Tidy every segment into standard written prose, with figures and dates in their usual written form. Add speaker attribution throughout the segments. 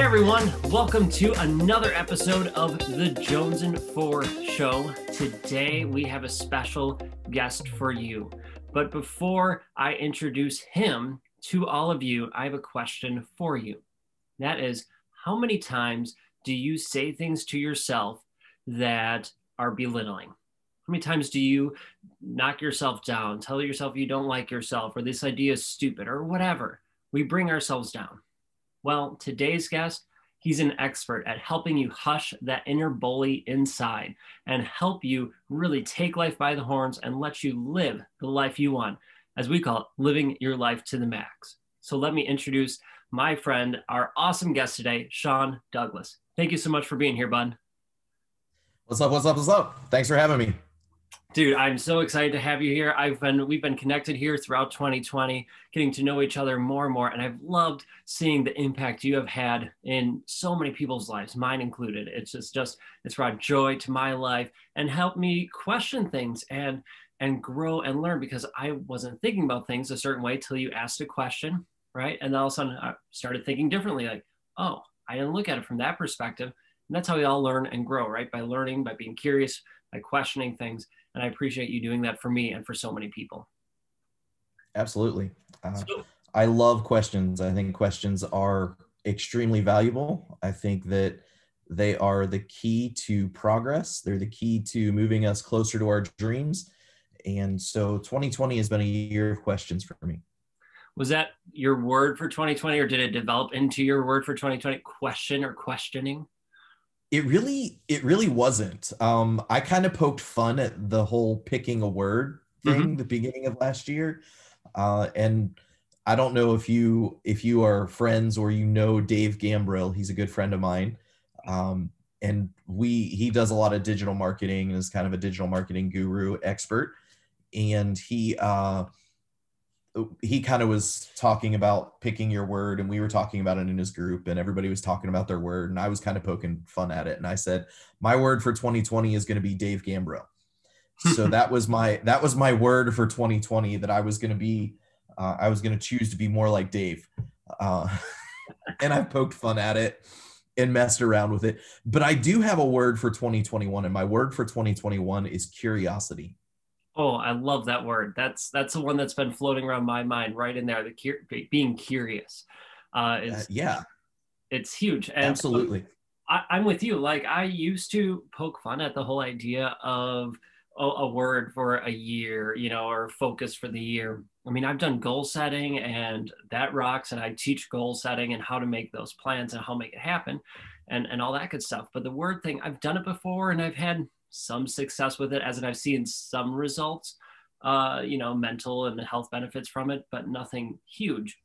Speaker 1: everyone, welcome to another episode of the Jonesin 4 Show. Today we have a special guest for you. But before I introduce him to all of you, I have a question for you. That is, how many times do you say things to yourself that are belittling? How many times do you knock yourself down, tell yourself you don't like yourself, or this idea is stupid, or whatever? We bring ourselves down. Well, today's guest, he's an expert at helping you hush that inner bully inside and help you really take life by the horns and let you live the life you want, as we call it, living your life to the max. So let me introduce my friend, our awesome guest today, Shawn Douglas. Thank you so much for being here, bud.
Speaker 2: What's up? What's up? What's up? Thanks for having me.
Speaker 1: Dude, I'm so excited to have you here. We've been connected here throughout 2020, getting to know each other more and more. And I've loved seeing the impact you have had in so many people's lives, mine included. It's brought joy to my life and helped me question things and grow and learn, because I wasn't thinking about things a certain way till you asked a question, right? And then all of a sudden I started thinking differently, like, oh, I didn't look at it from that perspective. And that's how we all learn and grow, right? By learning, by being curious, by questioning things. And I appreciate you doing that for me and for so many people.
Speaker 2: Absolutely. I love questions. I think questions are extremely valuable. I think that they are the key to progress. They're the key to moving us closer to our dreams. And so 2020 has been a year of questions for me.
Speaker 1: Was that your word for 2020, or did it develop into your word for 2020? Question or questioning?
Speaker 2: It really wasn't. I kind of poked fun at the whole picking a word thing the beginning of last year. And I don't know if you are friends or you know Dave Gambrill. He's a good friend of mine. And he does a lot of digital marketing and is kind of a digital marketing guru expert. And he kind of was talking about picking your word, and we were talking about it in his group, and everybody was talking about their word, and I was kind of poking fun at it. And I said, my word for 2020 is going to be Dave Gambrill. So that was my word for 2020, that I was going to choose to be more like Dave. And I poked fun at it and messed around with it. But I do have a word for 2021, and my word for 2021 is curiosity.
Speaker 1: Oh, I love that word. That's the one that's been floating around my mind right in there. Being curious it's huge. And
Speaker 2: absolutely.
Speaker 1: I'm with you. Like, I used to poke fun at the whole idea of a word for a year, or focus for the year. I mean, I've done goal setting, and that rocks. And I teach goal setting and how to make those plans and how to make it happen and all that good stuff. But the word thing, I've done it before, and I've had some success with it, as in I've seen some results, mental and health benefits from it, but nothing huge.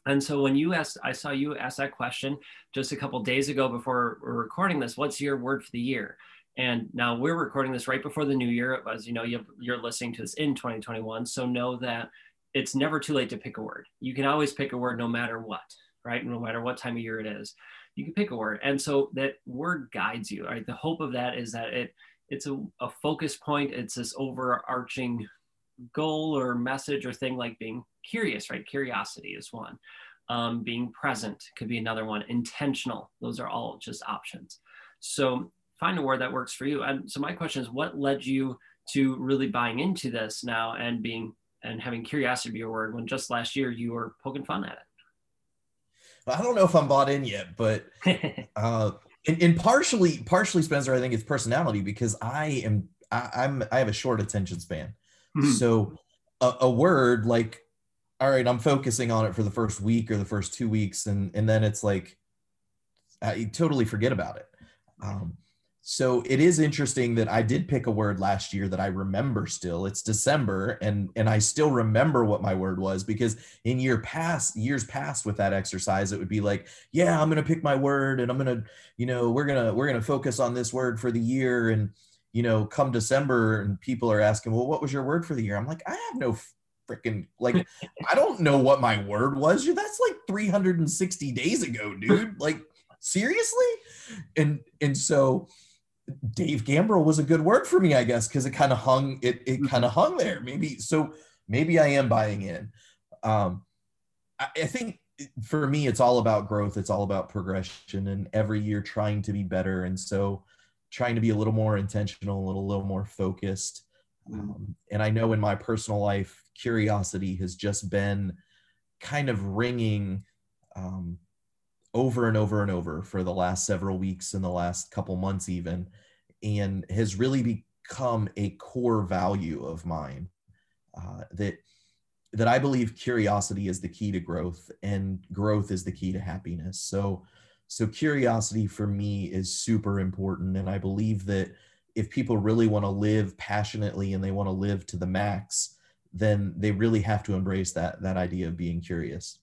Speaker 1: And so when I saw you ask that question just a couple of days ago before we're recording this, what's your word for the year? And now we're recording this right before the new year. As you know, you're listening to this in 2021. So know that it's never too late to pick a word. You can always pick a word no matter what, right? No matter what time of year it is, you can pick a word. And so that word guides you, right? The hope of that is that it's a focus point. It's this overarching goal or message or thing, like being curious, right? Curiosity is one. Being present could be another one. Intentional. Those are all just options. So find a word that works for you. And so my question is, what led you to really buying into this now and having curiosity be your word, when just last year you were poking fun at it?
Speaker 2: I don't know if I'm bought in yet, but and partially, Spencer, I think it's personality, because I have a short attention span. So a word like, all right, I'm focusing on it for the first week or the first 2 weeks, and then it's like I totally forget about it. So it is interesting that I did pick a word last year that I remember still. It's December, and I still remember what my word was, because in years past with that exercise, it would be like, yeah, I'm going to pick my word, and I'm going to, we're going to focus on this word for the year. And, come December and people are asking, well, what was your word for the year? I'm like, I have no freaking, like, I don't know what my word was. That's like 360 days ago, dude. Like, seriously? And so Dave Gambrill was a good word for me, I guess, because it kind of hung there. Maybe I am buying in. I think for me, it's all about growth. It's all about progression, and every year trying to be better. And so trying to be a little more intentional, a little more focused. And I know in my personal life, curiosity has just been kind of ringing over and over and over for the last several weeks and the last couple months even, and has really become a core value of mine, that I believe curiosity is the key to growth, and growth is the key to happiness. So curiosity for me is super important. And I believe that if people really want to live passionately and they want to live to the max, then they really have to embrace that idea of being curious.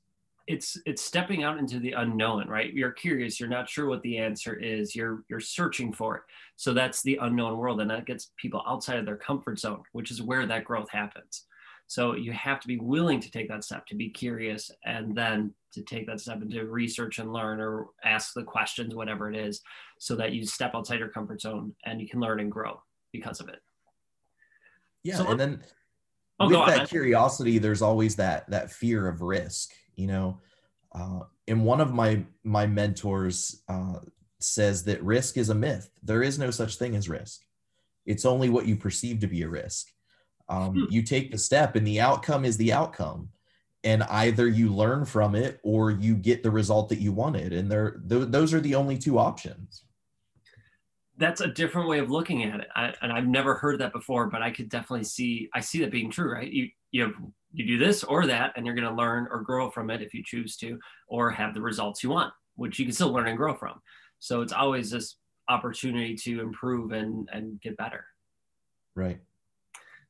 Speaker 1: It's stepping out into the unknown, right? You're curious, you're not sure what the answer is, you're searching for it. So that's the unknown world, and that gets people outside of their comfort zone, which is where that growth happens. So you have to be willing to take that step, to be curious, and then to take that step and to research and learn or ask the questions, whatever it is, so that you step outside your comfort zone and you can learn and grow because of it.
Speaker 2: Yeah.
Speaker 1: So
Speaker 2: And then
Speaker 1: go
Speaker 2: with
Speaker 1: on, man.
Speaker 2: that curiosity, there's always that fear of risk, and one of my mentors says that risk is a myth. There is no such thing as risk. It's only what you perceive to be a risk. You take the step and the outcome is the outcome, and either you learn from it or you get the result that you wanted. And those are the only two options.
Speaker 1: That's a different way of looking at it. And I've never heard that before, but I could definitely I see that being true, right? You do this or that, and you're going to learn or grow from it if you choose to, or have the results you want, which you can still learn and grow from. So it's always this opportunity to improve and get better.
Speaker 2: Right.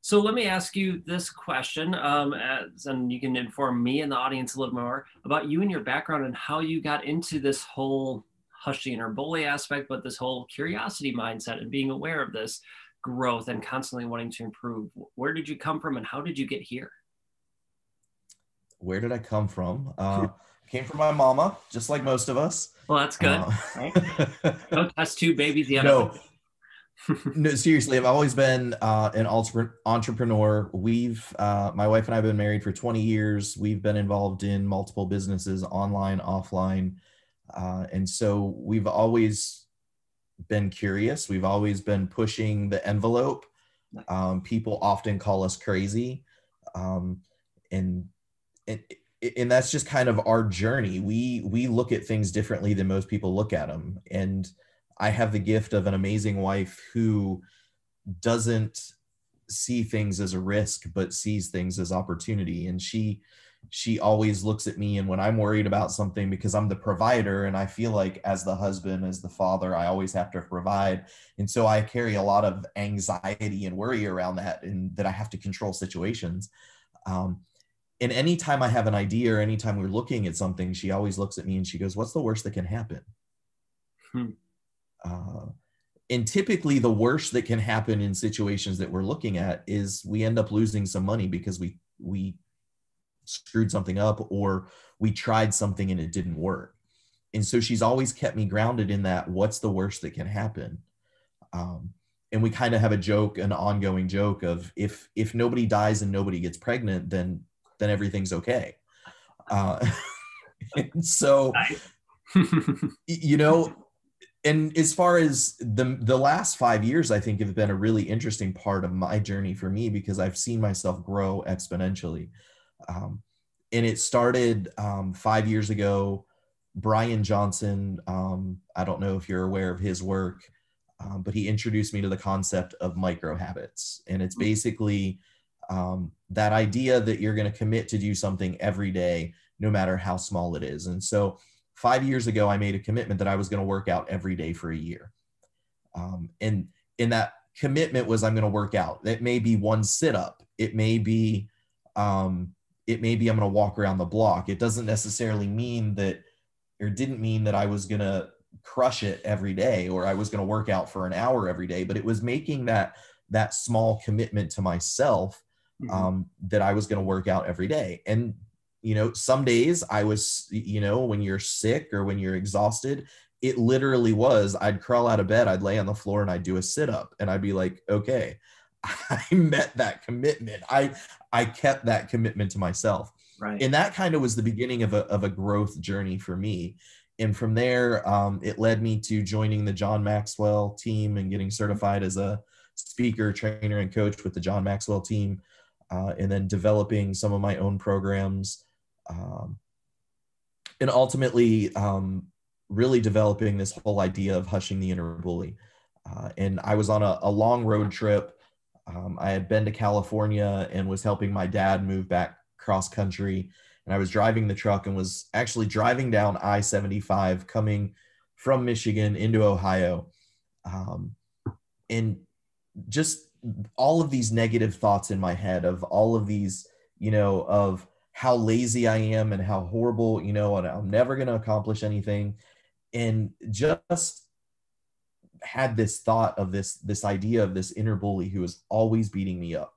Speaker 1: So let me ask you this question, and you can inform me and the audience a little more about you and your background and how you got into this whole hushing or bully aspect, but this whole curiosity mindset and being aware of this growth and constantly wanting to improve. Where did you come from and how did you get here?
Speaker 2: Where did I come from? Came from my mama, just like most of us.
Speaker 1: Well, that's good. Right? No test tube babies yet.
Speaker 2: No, no, seriously, I've always been an entrepreneur. My wife and I have been married for 20 years. We've been involved in multiple businesses, online, offline. And so we've always been curious. We've always been pushing the envelope. People often call us crazy. And that's just kind of our journey. We look at things differently than most people look at them. And I have the gift of an amazing wife who doesn't see things as a risk, but sees things as opportunity. And she always looks at me, and when I'm worried about something, because I'm the provider, and I feel like as the husband, as the father, I always have to provide. And so I carry a lot of anxiety and worry around that, and that I have to control situations. And anytime I have an idea or anytime we're looking at something, she always looks at me and she goes, "What's the worst that can happen?" And typically the worst that can happen in situations that we're looking at is we end up losing some money because we screwed something up, or we tried something and it didn't work. And so she's always kept me grounded in that, what's the worst that can happen? And we kind of have an ongoing joke of if nobody dies and nobody gets pregnant, then everything's okay. And so, and as far as the last 5 years, I think have been a really interesting part of my journey for me, because I've seen myself grow exponentially. And it started 5 years ago. Brian Johnson, I don't know if you're aware of his work, but he introduced me to the concept of micro habits. And it's basically that idea that you're going to commit to do something every day, no matter how small it is. And so 5 years ago, I made a commitment that I was going to work out every day for a year. And in that commitment was, I'm going to work out. It may be one sit-up. It may be I'm going to walk around the block. It doesn't necessarily mean that, or didn't mean that I was going to crush it every day, or I was going to work out for an hour every day, but it was making that small commitment to myself, that I was going to work out every day. And some days I was, when you're sick or when you're exhausted, it literally was, I'd crawl out of bed, I'd lay on the floor and I'd do a sit-up, and I'd be like, okay, I met that commitment. I kept that commitment to myself.
Speaker 1: Right.
Speaker 2: And that kind of was the beginning of a growth journey for me. And from there, it led me to joining the John Maxwell team and getting certified as a speaker, trainer, and coach with the John Maxwell team, and then developing some of my own programs, and ultimately really developing this whole idea of hushing the inner bully. And I was on a long road trip. I had been to California and was helping my dad move back cross country. And I was driving the truck and was actually driving down I-75 coming from Michigan into Ohio. And just all of these negative thoughts in my head of all of these, of how lazy I am and how horrible, and I'm never going to accomplish anything. And just had this thought of this idea of this inner bully who was always beating me up.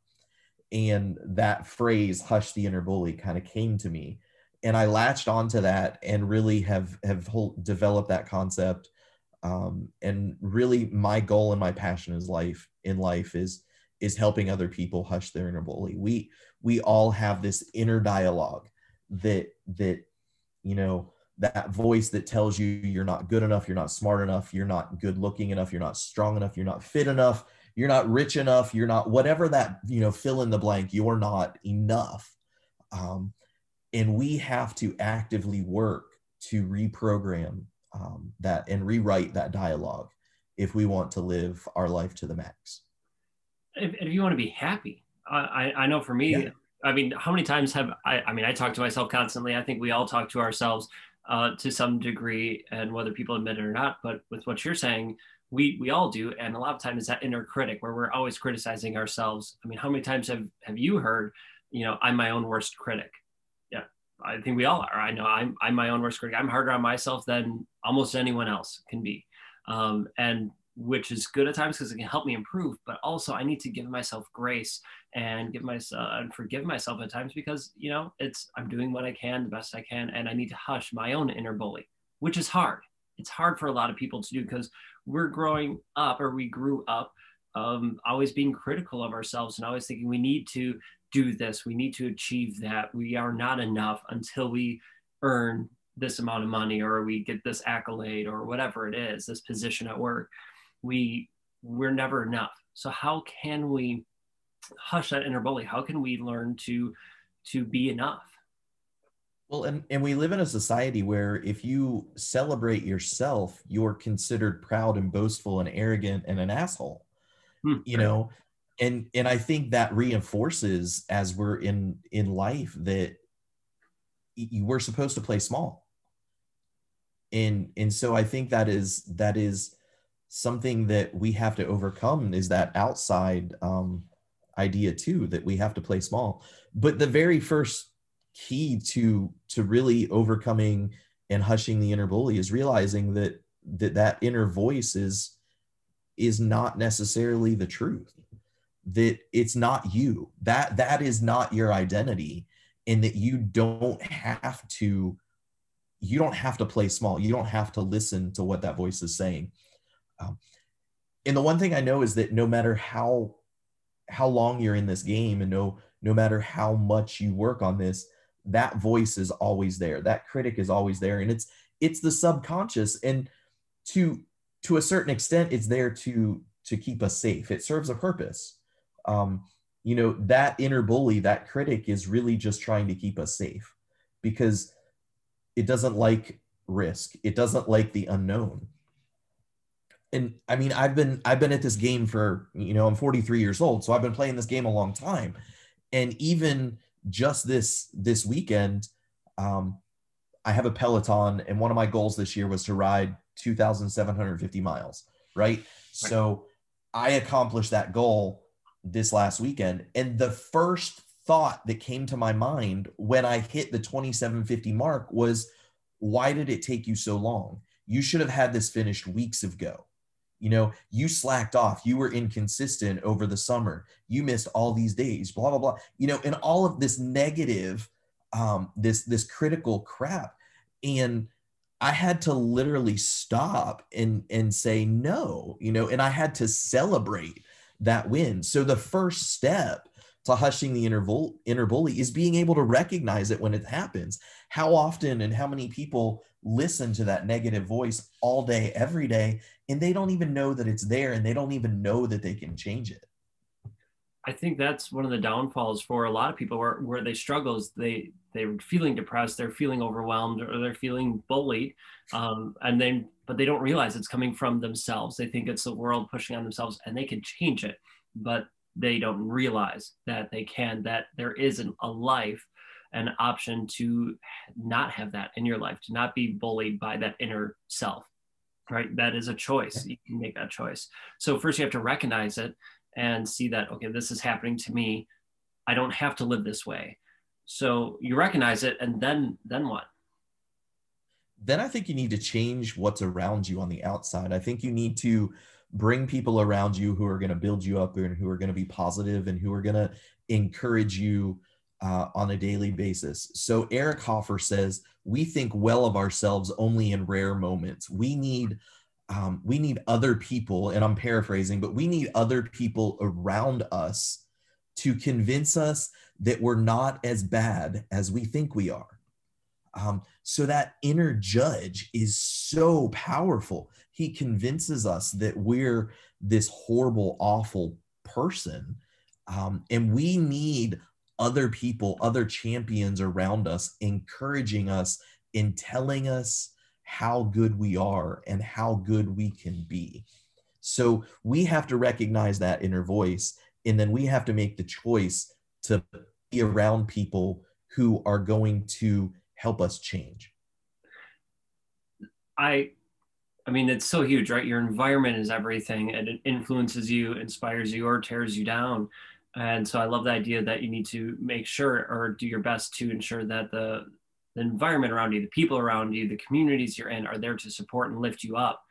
Speaker 2: And that phrase, hush the inner bully, kind of came to me. And I latched onto that and really have developed that concept. And really my goal and my passion in life is helping other people hush their inner bully. We all have this inner dialogue that that voice that tells you you're not good enough, you're not smart enough, you're not good looking enough, you're not strong enough, you're not fit enough, you're not rich enough, you're not whatever that, fill in the blank, you're not enough. And we have to actively work to reprogram that and rewrite that dialogue if we want to live our life to the max.
Speaker 1: If you want to be happy, I know for me,
Speaker 2: Yeah.
Speaker 1: I mean, how many times have I talk to myself constantly. I think we all talk to ourselves to some degree, and whether people admit it or not. But with what you're saying, we all do. And a lot of times it's that inner critic where we're always criticizing ourselves. I mean, how many times have you heard, I'm my own worst critic? Yeah, I think we all are. I know I'm my own worst critic. I'm harder on myself than almost anyone else can be. And which is good at times because it can help me improve, but also I need to give myself grace and give myself and forgive myself at times because I'm doing what I can, the best I can, and I need to hush my own inner bully, which is hard. It's hard for a lot of people to do because we grew up always being critical of ourselves and always thinking we need to do this, we need to achieve that, we are not enough until we earn this amount of money or we get this accolade or whatever it is, this position at work. We're never enough. So how can we hush that inner bully? How can we learn to be enough?
Speaker 2: Well, and we live in a society where if you celebrate yourself, you're considered proud and boastful and arrogant and an asshole.
Speaker 1: Right.
Speaker 2: And I think that reinforces as we're in life that we're supposed to play small. And so I think that is something that we have to overcome, is that outside idea too, that we have to play small. But the very first key to really overcoming and hushing the inner bully is realizing that inner voice is not necessarily the truth, that it's not you, that is not your identity, and that you don't have to play small. You don't have to listen to what that voice is saying. And the one thing I know is that no matter how long you're in this game, and no matter how much you work on this, that voice is always there. That critic is always there, and it's the subconscious, and to a certain extent, it's there to keep us safe. It serves a purpose. That inner bully, that critic, is really just trying to keep us safe because it doesn't like risk. It doesn't like the unknown. And I mean, I've been at this game for, I'm 43 years old. So I've been playing this game a long time. And even just this weekend, I have a Peloton, and one of my goals this year was to ride 2,750 miles. Right. So I accomplished that goal this last weekend. And the first thought that came to my mind when I hit the 2,750 mark was, why did it take you so long? You should have had this finished weeks ago. You slacked off. You were inconsistent over the summer. You missed all these days, blah, blah, blah, and all of this negative, this critical crap. And I had to literally stop and say no, and I had to celebrate that win. So the first step to hushing the inner bully is being able to recognize it when it happens. How often and how many people listen to that negative voice all day, every day, and they don't even know that it's there, and they don't even know that they can change it.
Speaker 1: I think that's one of the downfalls for a lot of people where they struggle is they're feeling depressed, they're feeling overwhelmed, or they're feeling bullied, but they don't realize it's coming from themselves. They think it's the world pushing on themselves, and they can change it, but they don't realize that that there is a life, an option to not have that in your life, to not be bullied by that inner self. Right? That is a choice. You can make that choice. So first you have to recognize it and see that, okay, this is happening to me. I don't have to live this way. So you recognize it, and then what?
Speaker 2: Then I think you need to change what's around you on the outside. I think you need to bring people around you who are going to build you up and who are going to be positive and who are going to encourage you on a daily basis. So Eric Hoffer says, we think well of ourselves only in rare moments. We need other people, and I'm paraphrasing, but we need other people around us to convince us that we're not as bad as we think we are. So that inner judge is so powerful. He convinces us that we're this horrible, awful person. And we need other people, other champions around us, encouraging us and telling us how good we are and how good we can be. So we have to recognize that inner voice, and then we have to make the choice to be around people who are going to help us change.
Speaker 1: I mean, it's so huge, right? Your environment is everything, and it influences you, inspires you, or tears you down. And so I love the idea that you need to make sure or do your best to ensure that the environment around you, the people around you, the communities you're in are there to support and lift you up.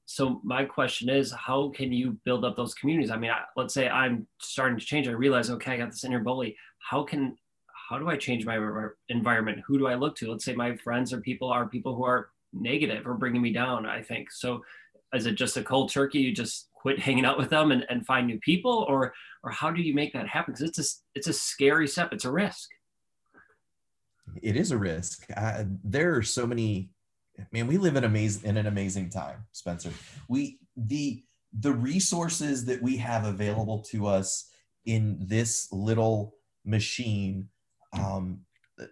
Speaker 1: So my question is, how can you build up those communities? I mean, let's say I'm starting to change. I realize, okay, I got this inner bully. How do I change my environment? Who do I look to? Let's say my friends are people who are negative or bringing me down, I think. So is it just a cold turkey? You just quit hanging out with them and find new people, or how do you make that happen? Because it's a scary step. It's a risk.
Speaker 2: It is a risk. There are so many, man, we live in an amazing time, Spencer. The resources that we have available to us in this little machine,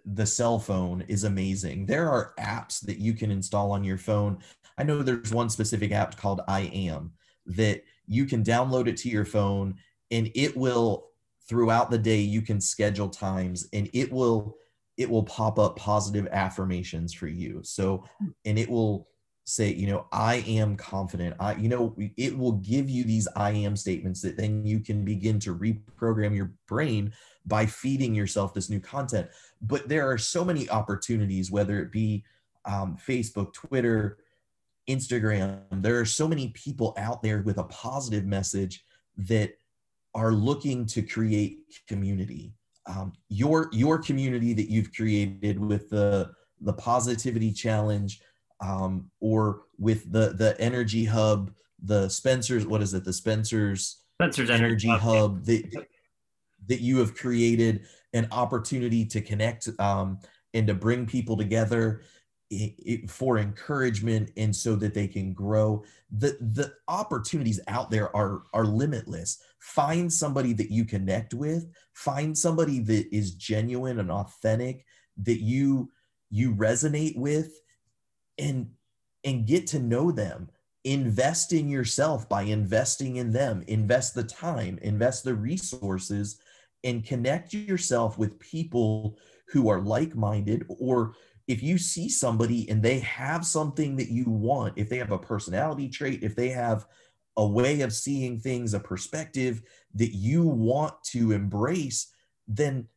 Speaker 2: the cell phone, is amazing. There are apps that you can install on your phone. I know there's one specific app called I Am that you can download it to your phone, and it will, throughout the day, you can schedule times, and it will pop up positive affirmations for you. So, and it will say, I am confident. It will give you these I am statements that then you can begin to reprogram your brain by feeding yourself this new content. But there are so many opportunities, whether it be Facebook, Twitter, Instagram. There are so many people out there with a positive message that are looking to create community. Your community that you've created with the positivity challenge, or with the energy hub, the Spencer's, what is it? The Spencer's energy hub that you have created an opportunity to connect, and to bring people together for encouragement, and so that they can grow. The opportunities out there are limitless. Find somebody that you connect with, find somebody that is genuine and authentic, that you resonate with, and get to know them. Invest in yourself by investing in them. Invest the time, invest the resources, and connect yourself with people who are like-minded. Or if you see somebody and they have something that you want, if they have a personality trait, if they have a way of seeing things, a perspective that you want to embrace, then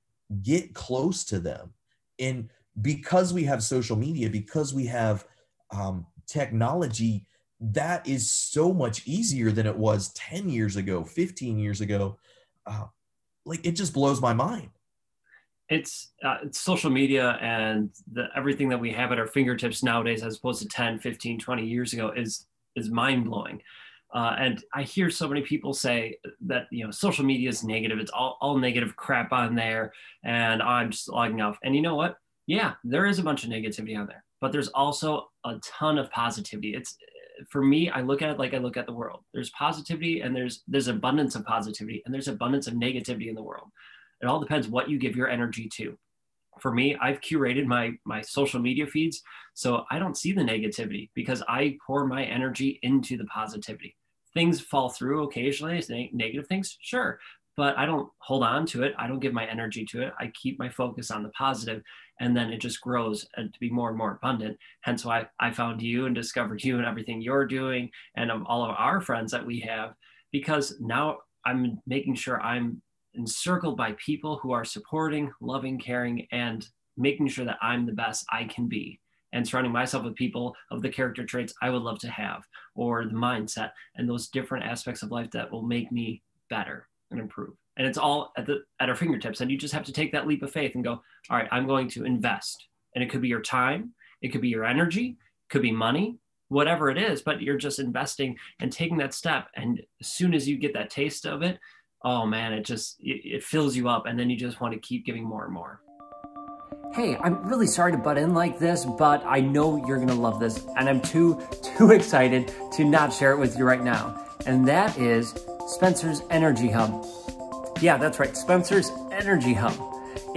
Speaker 2: get close to them. And because we have social media, because we have technology, that is so much easier than it was 10 years ago, 15 years ago. It just blows my mind.
Speaker 1: It's social media and everything that we have at our fingertips nowadays, as opposed to 10, 15, 20 years ago, is mind blowing. And I hear so many people say that, social media is negative. It's all negative crap on there. And I'm just logging off. And you know what? Yeah, there is a bunch of negativity on there, but there's also a ton of positivity. It's, for me, I look at it like I look at the world. There's positivity, and there's abundance of positivity, and there's abundance of negativity in the world. It all depends what you give your energy to. For me, I've curated my social media feeds so I don't see the negativity, because I pour my energy into the positivity. Things fall through occasionally, negative things, sure, but I don't hold on to it. I don't give my energy to it. I keep my focus on the positive, and then it just grows and to be more and more abundant. Hence why I found you and discovered you and everything you're doing, and of all of our friends that we have, because now I'm making sure I'm encircled by people who are supporting, loving, caring, and making sure that I'm the best I can be, and surrounding myself with people of the character traits I would love to have, or the mindset and those different aspects of life that will make me better and improve. And it's all at our fingertips. And you just have to take that leap of faith and go, all right, I'm going to invest. And it could be your time, it could be your energy, it could be money, whatever it is, but you're just investing and taking that step. And as soon as you get that taste of it, oh man, it fills you up, and then you just want to keep giving more and more.
Speaker 3: Hey, I'm really sorry to butt in like this, but I know you're gonna love this, and I'm too excited to not share it with you right now. And that is Spencer's Energy Hub. Yeah, that's right, Spencer's Energy Hub.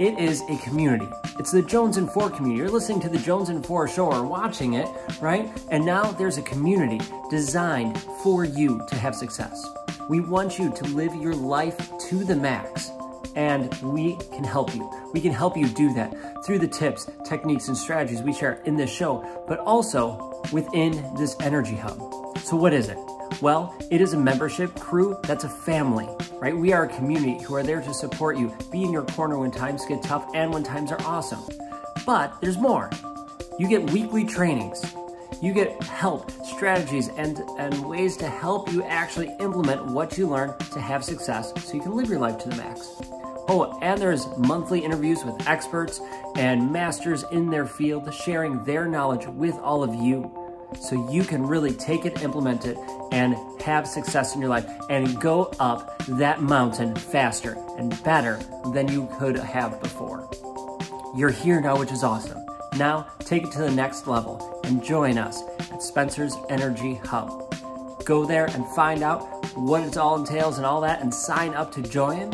Speaker 3: It is a community. It's the Jonesin 4 community. You're listening to the Jonesin 4 show or watching it, right? And now there's a community designed for you to have success. We want you to live your life to the max, and we can help you. We can help you do that through the tips, techniques, and strategies we share in this show, but also within this Energy Hub. So what is it? Well, it is a membership crew that's a family, right? We are a community who are there to support you, be in your corner when times get tough and when times are awesome. But there's more. You get weekly trainings. You get help, strategies, and ways to help you actually implement what you learn to have success so you can live your life to the max. Oh, and there's monthly interviews with experts and masters in their field sharing their knowledge with all of you so you can really take it, implement it, and have success in your life and go up that mountain faster and better than you could have before. You're here now, which is awesome. Now, take it to the next level and join us at Spencer's Energy Hub. Go there and find out what it all entails and all that, and sign up to join.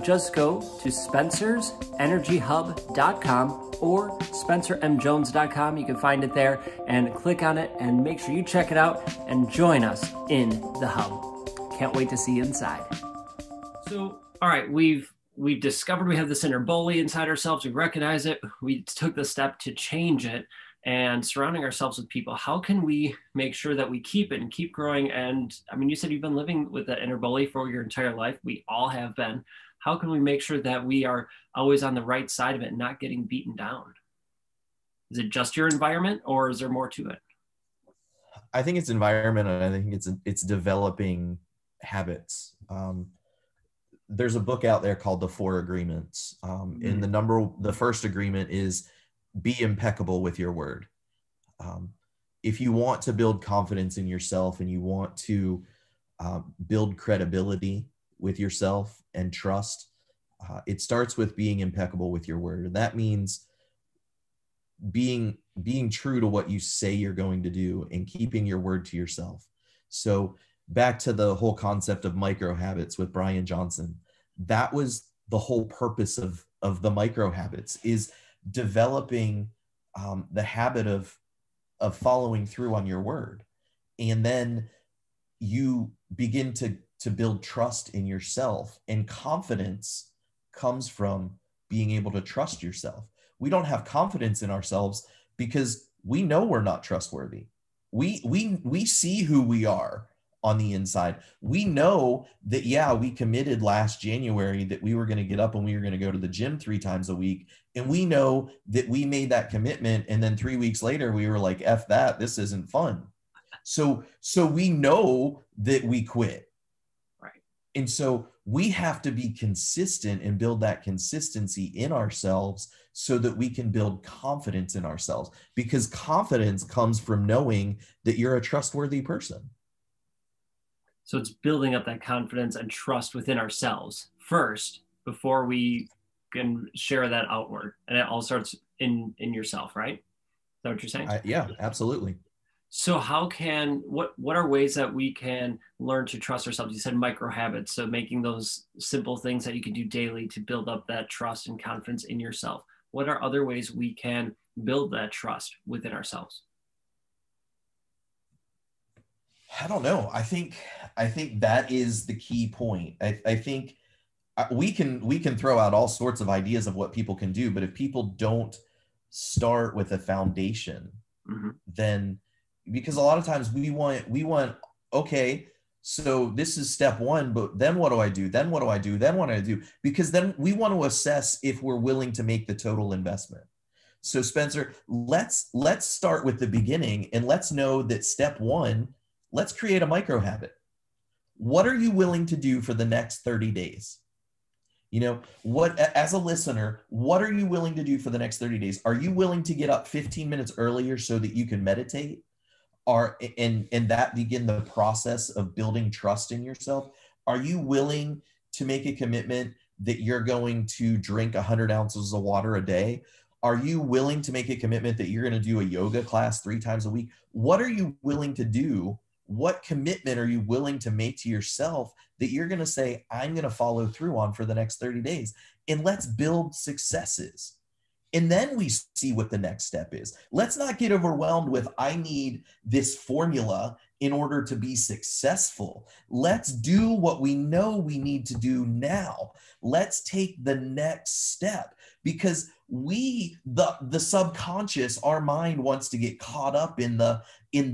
Speaker 3: Just go to spencersenergyhub.com or spencermjones.com. You can find it there and click on it, and make sure you check it out and join us in the hub. Can't wait to see you inside.
Speaker 1: So, all right, we've discovered we have this inner bully inside ourselves. We recognize it. We took the step to change it, and surrounding ourselves with people. How can we make sure that we keep it and keep growing? And I mean, you said you've been living with that inner bully for your entire life. We all have been. How can we make sure that we are always on the right side of it and not getting beaten down? Is it just your environment, or is there more to it?
Speaker 2: I think it's environment, and I think it's developing habits. There's a book out there called The 4 Agreements. And the first agreement is be impeccable with your word. If you want to build confidence in yourself, and you want to build credibility with yourself and trust, it starts with being impeccable with your word. And that means being true to what you say you're going to do and keeping your word to yourself. So back to the whole concept of micro habits with Brian Johnson, that was the whole purpose of the micro habits, is developing the habit of following through on your word. And then you begin to build trust in yourself, and confidence comes from being able to trust yourself. We don't have confidence in ourselves because we know we're not trustworthy. We see who we are on the inside. We know that, yeah, we committed last January that we were going to get up and we were going to go to the gym 3 times a week. And we know that we made that commitment. And then 3 weeks later, we were like, F that, this isn't fun. So we know that we quit.
Speaker 1: Right.
Speaker 2: And so we have to be consistent and build that consistency in ourselves so that we can build confidence in ourselves, because confidence comes from knowing that you're a trustworthy person.
Speaker 1: So it's building up that confidence and trust within ourselves first before we can share that outward. And it all starts in yourself, right? Is that what you're saying?
Speaker 2: Yeah, absolutely.
Speaker 1: So how can what are ways that we can learn to trust ourselves? You said micro habits, so making those simple things that you can do daily to build up that trust and confidence in yourself. What are other ways we can build that trust within ourselves?
Speaker 2: I don't know. I think that is the key point. I think we can throw out all sorts of ideas of what people can do, but if people don't start with a foundation,
Speaker 1: Mm-hmm.
Speaker 2: then because a lot of times we want okay, so this is step one, but then what do I do? Then what do I do? Then what do I do? Because then we want to assess if we're willing to make the total investment. So Spencer, let's start with the beginning and let's know that step one, let's create a micro habit. What are you willing to do for the next 30 days? You know, what, as a listener, what are you willing to do for the next 30 days? Are you willing to get up 15 minutes earlier so that you can meditate? And that begin the process of building trust in yourself? Are you willing to make a commitment that you're going to drink 100 ounces of water a day? Are you willing to make a commitment that you're going to do a yoga class 3 times a week? What are you willing to do? What commitment are you willing to make to yourself that you're going to say, I'm going to follow through on for the next 30 days? And let's build successes. And then we see what the next step is. Let's not get overwhelmed with, I need this formula in order to be successful. Let's do what we know we need to do now. Let's take the next step, because the subconscious, our mind wants to get caught up in the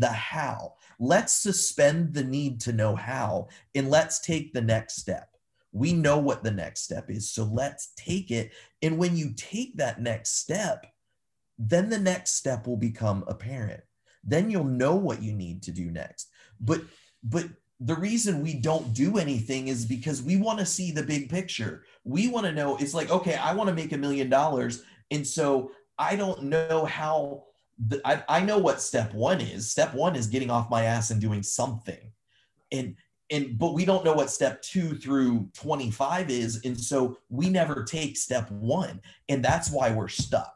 Speaker 2: how. Let's suspend the need to know how, and let's take the next step. We know what the next step is, so let's take it. And when you take that next step, then the next step will become apparent. Then you'll know what you need to do next. But the reason we don't do anything is because we want to see the big picture. We want to know, it's like, okay, I want to make $1 million. And so I don't know how, I know what step one is. Step one is getting off my ass and doing something. But we don't know what step 2 through 25 is. And so we never take step 1. And that's why we're stuck.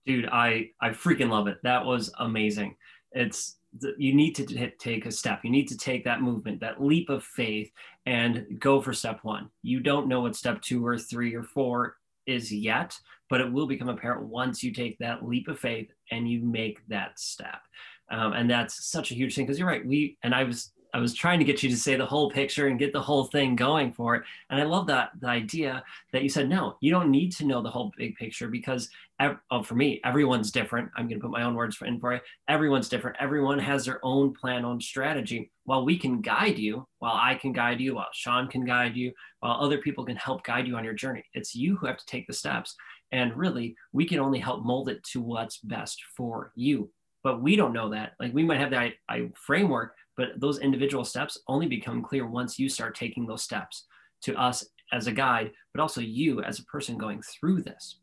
Speaker 1: Dude, I freaking love it. That was amazing. You need to take a step. You need to take that movement, that leap of faith, and go for step 1. You don't know what step 2 or 3 or 4 is yet, but it will become apparent once you take that leap of faith and you make that step. And that's such a huge thing, because you're right. I was trying to get you to say the whole picture and get the whole thing going for it. And I love the idea that you said, no, you don't need to know the whole big picture, because for me, everyone's different. I'm going to put my own words in for you. Everyone's different. Everyone has their own plan, own strategy. While we can guide you, while I can guide you, while Shawn can guide you, while other people can help guide you on your journey, it's you who have to take the steps. And really, we can only help mold it to what's best for you. But we don't know that. Like, we might have the framework, but those individual steps only become clear once you start taking those steps, to us as a guide, but also you as a person going through this.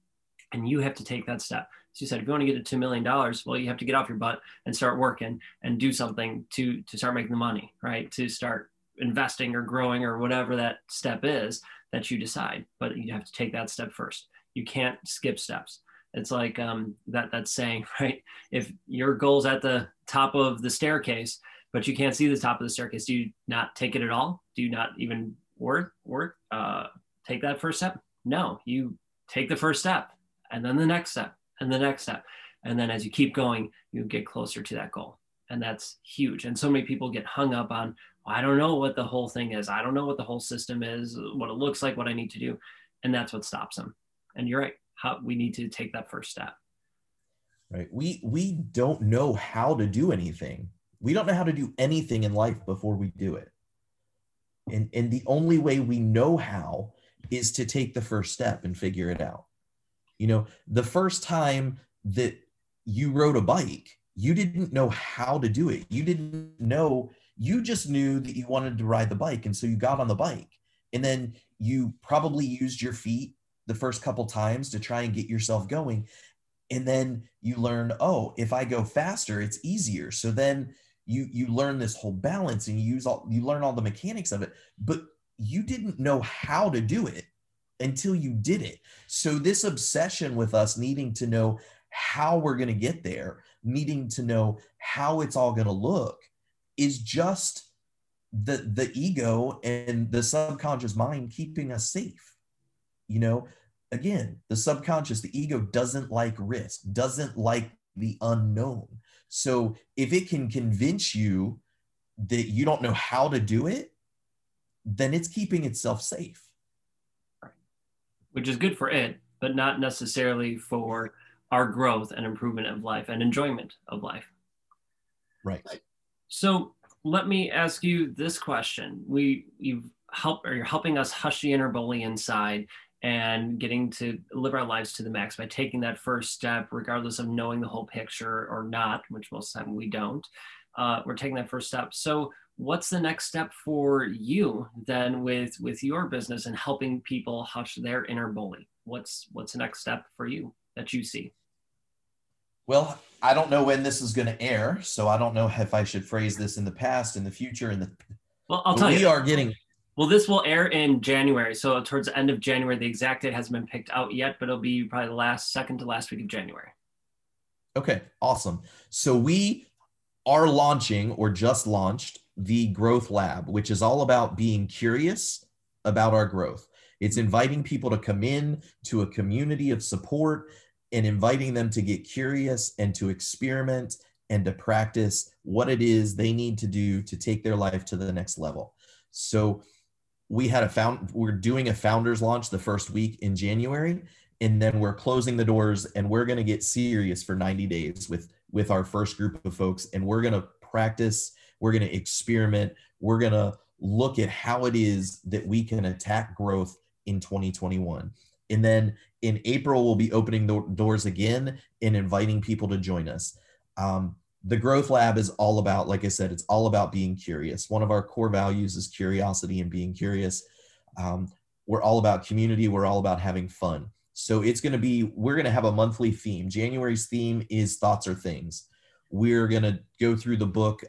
Speaker 1: And you have to take that step. So you said, if you want to get to $2 million, well, you have to get off your butt and start working and do something to start making the money, right? To start investing or growing or whatever that step is that you decide. But you have to take that step first. You can't skip steps. It's like that saying, right? If your goal's at the top of the staircase, but you can't see the top of the staircase, do you not take it at all? Do you not even take that first step? No, you take the first step, and then the next step, and the next step. And then as you keep going, you get closer to that goal. And that's huge. And so many people get hung up on, well, I don't know what the whole thing is. I don't know what the whole system is, what it looks like, what I need to do. And that's what stops them. And you're right. We need to take that first step.
Speaker 2: Right. We don't know how to do anything. We don't know how to do anything in life before we do it. And the only way we know how is to take the first step and figure it out. You know, the first time that you rode a bike, you didn't know how to do it. You just knew that you wanted to ride the bike. And so you got on the bike, and then you probably used your feet the first couple times to try and get yourself going. And then you learn, oh, if I go faster, it's easier. So then you learn this whole balance, and you learn all the mechanics of it, but you didn't know how to do it until you did it. So this obsession with us needing to know how we're going to get there, needing to know how it's all going to look, is just the ego and the subconscious mind keeping us safe. Again, the subconscious, the ego doesn't like risk, doesn't like the unknown. So if it can convince you that you don't know how to do it, then it's keeping itself safe.
Speaker 1: Which is good for it, but not necessarily for our growth and improvement of life and enjoyment of life.
Speaker 2: Right.
Speaker 1: So let me ask you this question. You're helping us hush the inner bully inside and getting to live our lives to the max by taking that first step, regardless of knowing the whole picture or not, which most of the time we don't. We're taking that first step. So what's the next step for you then with your business and helping people hush their inner bully? What's the next step for you that you see?
Speaker 2: Well, I don't know when this is going to air, so I don't know if I should phrase this in the past, in the future,
Speaker 1: Well, I'll tell you.
Speaker 2: We are getting.
Speaker 1: Well, this will air in January, so towards the end of January. The exact date hasn't been picked out yet, but it'll be probably the second to last week of January.
Speaker 2: Okay, awesome. So we are launching, or just launched, the Growth Lab, which is all about being curious about our growth. It's inviting people to come in to a community of support and inviting them to get curious and to experiment and to practice what it is they need to do to take their life to the next level. So we're doing a founders launch the first week in January, and then we're closing the doors, and we're going to get serious for 90 days with our first group of folks. And we're going to practice, we're going to experiment, we're going to look at how it is that we can attack growth in 2021. And then in April, we'll be opening the doors again and inviting people to join us. The Growth Lab is all about, like I said, it's all about being curious. One of our core values is curiosity and being curious. We're all about community. We're all about having fun. So we're going to have a monthly theme. January's theme is Thoughts Are Things. We're going to go through the book,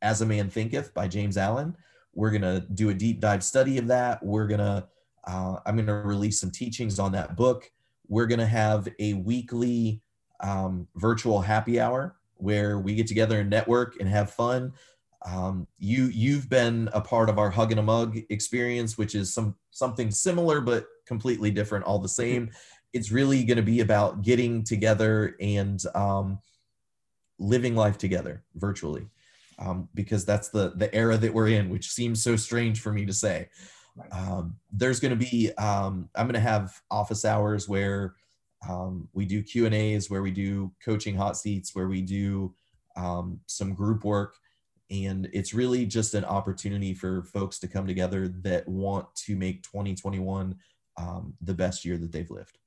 Speaker 2: As a Man Thinketh by James Allen. We're going to do a deep dive study of that. I'm going to release some teachings on that book. We're going to have a weekly virtual happy hour where we get together and network and have fun. You've been a part of our Hug and a Mug experience, which is something similar but completely different, all the same. It's really going to be about getting together and living life together virtually, because that's the era that we're in, which seems so strange for me to say. There's going to be I'm going to have office hours where we do Q&As, where we do coaching hot seats, where we do some group work. And it's really just an opportunity for folks to come together that want to make 2021 the best year that they've lived.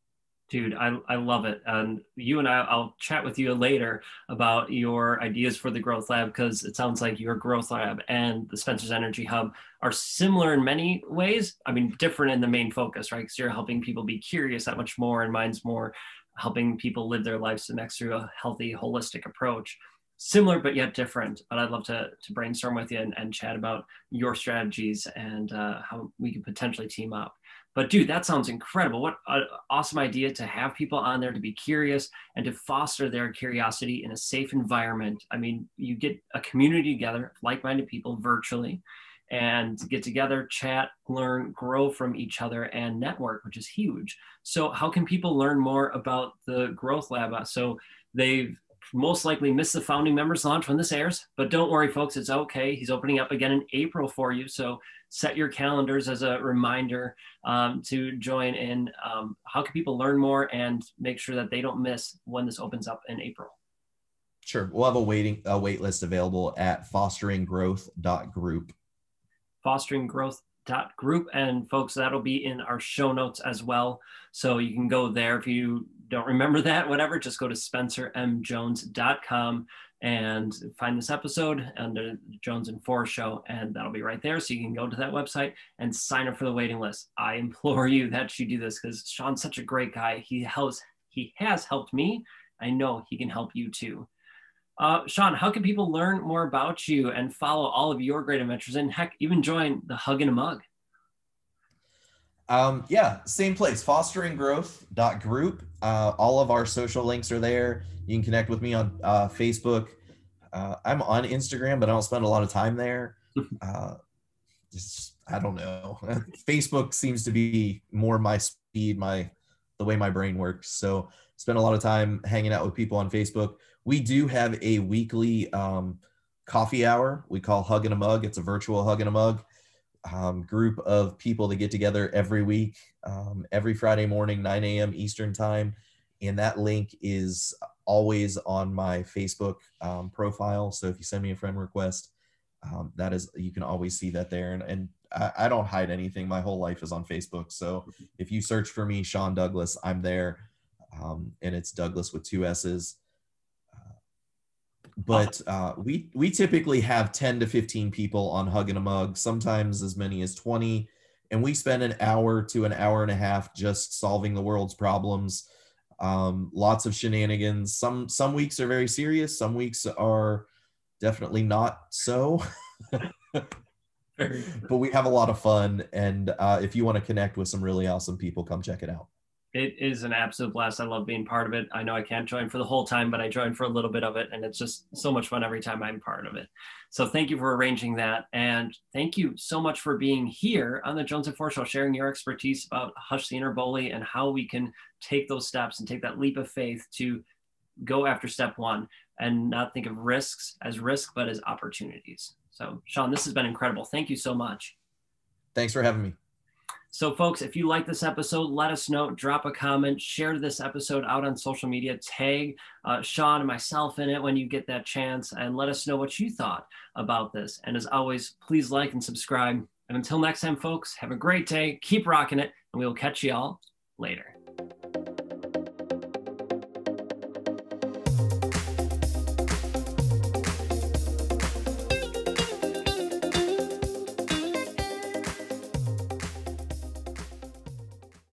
Speaker 1: Dude, I love it. And you and I'll chat with you later about your ideas for the Growth Lab, because it sounds like your Growth Lab and the Spencer's Energy Hub are similar in many ways. I mean, different in the main focus, right? Because you're helping people be curious that much more, and mine's more helping people live their lives to the max through a healthy, holistic approach. Similar, but yet different. But I'd love to brainstorm with you and chat about your strategies and how we could potentially team up. But dude, that sounds incredible. What an awesome idea to have people on there to be curious and to foster their curiosity in a safe environment. I mean, you get a community together, like-minded people virtually, and get together, chat, learn, grow from each other, and network, which is huge. So how can people learn more about the Growth Lab? So they've most likely missed the founding members launch when this airs, but don't worry, folks, it's okay. He's opening up again in April for you. So set your calendars as a reminder to join in. How can people learn more and make sure that they don't miss when this opens up in April?
Speaker 2: Sure. We'll have a wait list available at fosteringgrowth.group.
Speaker 1: Fosteringgrowth.group. And folks, that'll be in our show notes as well. So you can go there. If you don't remember that, whatever, just go to spencermjones.com and find this episode under the Jones and Forrest show, and that'll be right there. So you can go to that website and sign up for the waiting list. I implore you that you do this, because Shawn's such a great guy. He has helped me. I know he can help you too. Shawn, how can people learn more about you and follow all of your great adventures and heck, even join the Hug in a Mug?
Speaker 2: Yeah, same place, fosteringgrowth.group. All of our social links are there. You can connect with me on Facebook. I'm on Instagram, but I don't spend a lot of time there. I don't know. Facebook seems to be more my speed, the way my brain works. So spend a lot of time hanging out with people on Facebook. We do have a weekly coffee hour we call Hug in a Mug. It's a virtual Hug in a Mug. Group of people that get together every week, every Friday morning, 9 a.m. Eastern time. And that link is always on my Facebook profile. So if you send me a friend request, you can always see that there. And I don't hide anything. My whole life is on Facebook. So if you search for me, Shawn Douglas, I'm there. And it's Douglas with 2 S's. But we typically have 10 to 15 people on Hug in a Mug, sometimes as many as 20. And we spend an hour to an hour and a half just solving the world's problems. Lots of shenanigans. Some weeks are very serious. Some weeks are definitely not so. But we have a lot of fun. And if you want to connect with some really awesome people, come check it out.
Speaker 1: It is an absolute blast. I love being part of it. I know I can't join for the whole time, but I join for a little bit of it. And it's just so much fun every time I'm part of it. So thank you for arranging that. And thank you so much for being here on the Jonesin 4 Show, sharing your expertise about Hush the Inner Bully and how we can take those steps and take that leap of faith to go after step one and not think of risks as risk, but as opportunities. So Shawn, this has been incredible. Thank you so much.
Speaker 2: Thanks for having me.
Speaker 1: So folks, if you like this episode, let us know, drop a comment, share this episode out on social media, tag Shawn and myself in it when you get that chance, and let us know what you thought about this. And as always, please like and subscribe. And until next time, folks, have a great day, keep rocking it, and we will catch you all later.